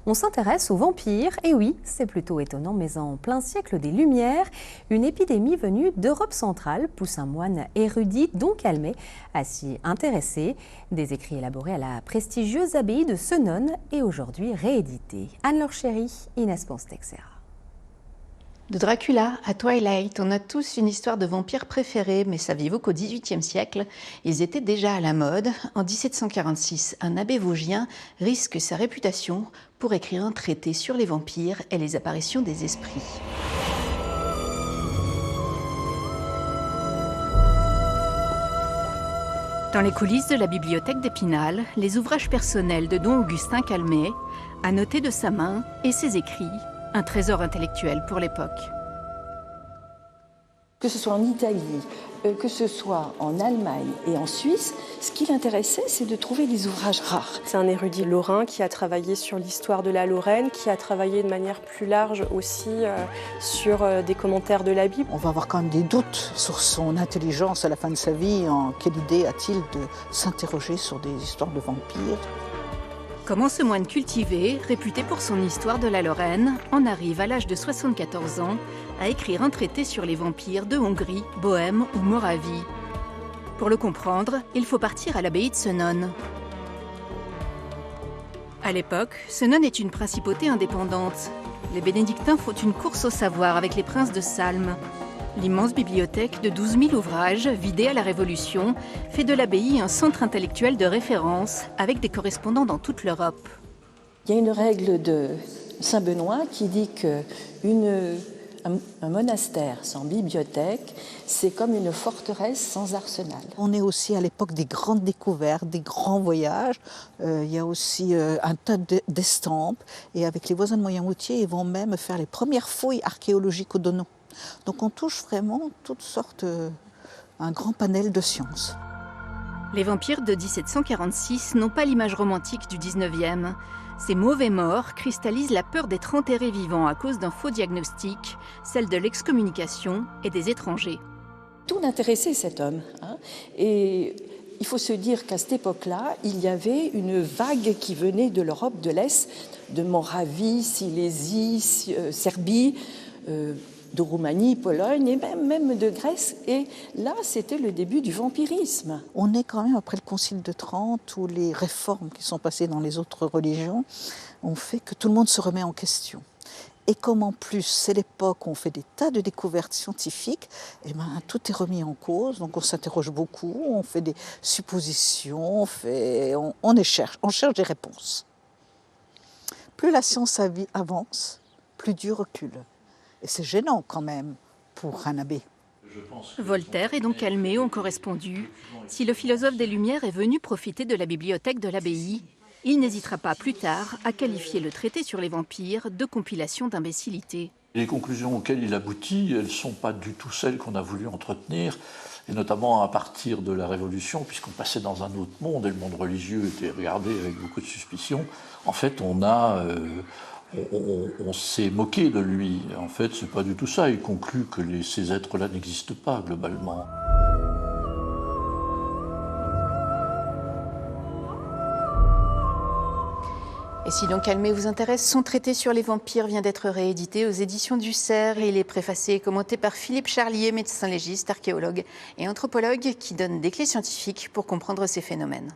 On s'intéresse aux vampires, et oui, c'est plutôt étonnant, mais en plein siècle des Lumières, une épidémie venue d'Europe centrale pousse un moine érudit, Don Calmet, à s'y intéresser. Des écrits élaborés à la prestigieuse abbaye de Senones et aujourd'hui réédités. Anne-Laure Chéry, Inès Ponce-Texera. De Dracula à Twilight, on a tous une histoire de vampire préférée, mais saviez-vous qu'au XVIIIe siècle, ils étaient déjà à la mode. En 1746, un abbé vosgien risque sa réputation pour écrire un traité sur les vampires et les apparitions des esprits. Dans les coulisses de la bibliothèque d'Épinal, les ouvrages personnels de Don Augustin Calmet, annotés de sa main, et ses écrits, un trésor intellectuel pour l'époque. Que ce soit en Italie, que ce soit en Allemagne et en Suisse, ce qui l'intéressait, c'est de trouver des ouvrages rares. C'est un érudit lorrain qui a travaillé sur l'histoire de la Lorraine, qui a travaillé de manière plus large aussi sur des commentaires de la Bible. On va avoir quand même des doutes sur son intelligence à la fin de sa vie. Quelle idée a-t-il de s'interroger sur des histoires de vampires ? Comment ce moine cultivé, réputé pour son histoire de la Lorraine, en arrive à l'âge de 74 ans à écrire un traité sur les vampires de Hongrie, Bohême ou Moravie. Pour le comprendre, il faut partir à l'abbaye de Senones. À l'époque, Senones est une principauté indépendante. Les bénédictins font une course au savoir avec les princes de Salm. L'immense bibliothèque de 12 000 ouvrages, vidée à la Révolution, fait de l'abbaye un centre intellectuel de référence avec des correspondants dans toute l'Europe. Il y a une règle de Saint-Benoît qui dit qu'un monastère sans bibliothèque, c'est comme une forteresse sans arsenal. On est aussi à l'époque des grandes découvertes, des grands voyages. Il y a aussi un tas d'estampes. Et avec les voisins de Moyenmoutier, ils vont même faire les premières fouilles archéologiques au Donon. Donc on touche vraiment toutes sortes, un grand panel de sciences. Les vampires de 1746 n'ont pas l'image romantique du 19e. Ces mauvais morts cristallisent la peur d'être enterrés vivants à cause d'un faux diagnostic, celle de l'excommunication et des étrangers. Tout l'intéressait cet homme. Et il faut se dire qu'à cette époque-là, il y avait une vague qui venait de l'Europe de l'Est, de Moravie, Silésie, Serbie, de Roumanie, Pologne et même de Grèce. Et là, c'était le début du vampirisme. On est quand même après le Concile de Trente, où les réformes qui sont passées dans les autres religions ont fait que tout le monde se remet en question. Et comme en plus, c'est l'époque où on fait des tas de découvertes scientifiques, tout est remis en cause. Donc on s'interroge beaucoup, on fait des suppositions, on cherche des réponses. Plus la science avance, plus Dieu recule. Et c'est gênant quand même pour un abbé. Voltaire et Don Calmet ont correspondu. Si le philosophe des Lumières est venu profiter de la bibliothèque de l'abbaye, il n'hésitera pas plus tard à qualifier le traité sur les vampires de compilation d'imbécilité. Les conclusions auxquelles il aboutit, elles ne sont pas du tout celles qu'on a voulu entretenir, et notamment à partir de la Révolution, puisqu'on passait dans un autre monde, et le monde religieux était regardé avec beaucoup de suspicion. En fait, on s'est moqué de lui. En fait, c'est pas du tout ça. Il conclut que ces êtres-là n'existent pas, globalement. Et si Don Calmet vous intéresse, son traité sur les vampires vient d'être réédité aux éditions du Cerf. Il est préfacé et commenté par Philippe Charlier, médecin légiste, archéologue et anthropologue, qui donne des clés scientifiques pour comprendre ces phénomènes.